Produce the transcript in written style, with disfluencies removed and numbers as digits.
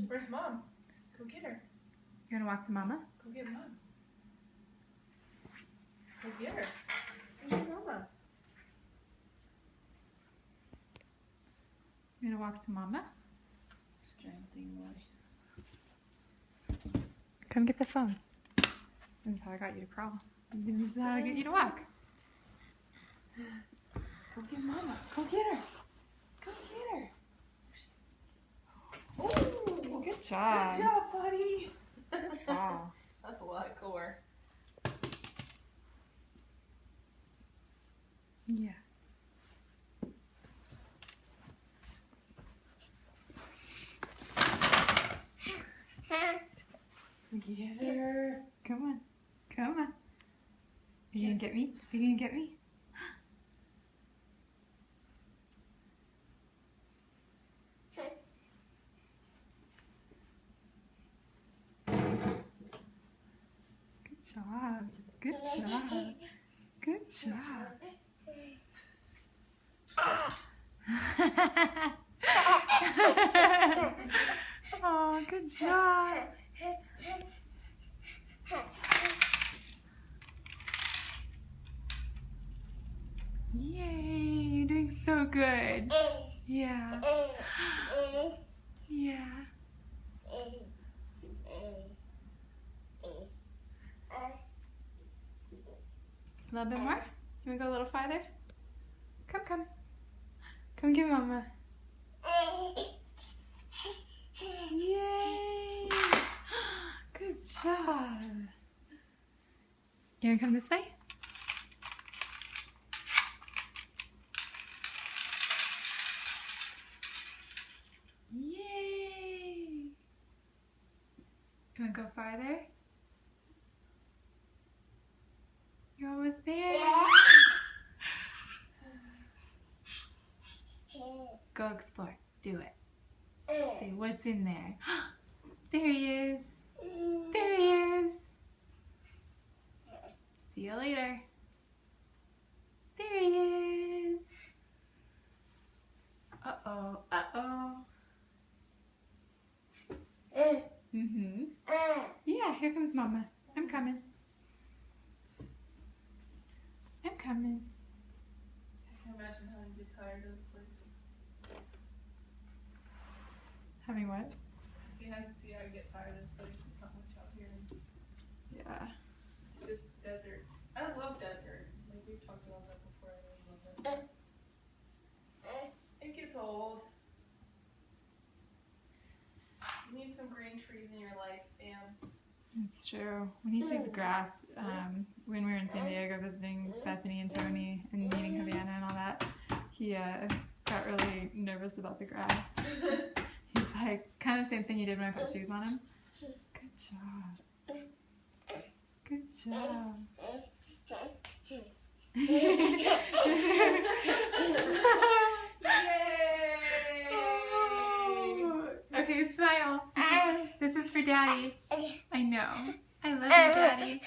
Where's Mom? Go get her. You want to walk to Mama? Go get Mom. Go get her. Where's your Mama? You want to walk to Mama? This giant thing away. Come get the phone. This is how I got you to crawl. This is how I get you to walk. Go get Mama. Go get her. Go get her. Oh, Good job. Good job, buddy. Good fall. That's a lot of core. Yeah. Get her. Come on. Come on. Are you gonna get me? Are you gonna get me? Good job. Good job. Good job. Oh, good job. Yay, you're doing so good. Yeah. Yeah. A little bit more? You want to go a little farther? Come, come. Come get Mama. Yay! Good job. You want to come this way? Yay! You want to go farther? You're almost there. Go explore. Do it. Say what's in there. There he is. There he is. See you later. There he is. Uh-oh. Uh-oh. Yeah, here comes Mama. I'm coming. I'm coming. I can imagine how you get tired of this place. Having what? I can see how you get tired of this place. There's not much out here. Yeah. It's just desert. I love desert. Like we've talked about that before. I really love it. It gets old. You need some green trees in your life, bam. It's true. When he sees grass, when we were in San Diego visiting Bethany and Tony and meeting Havana and all that, he got really nervous about the grass. He's like, kind of the same thing he did when I put shoes on him. Good job. Good job. Oh. Okay, smile. This is for Daddy. I know. I love you, Daddy.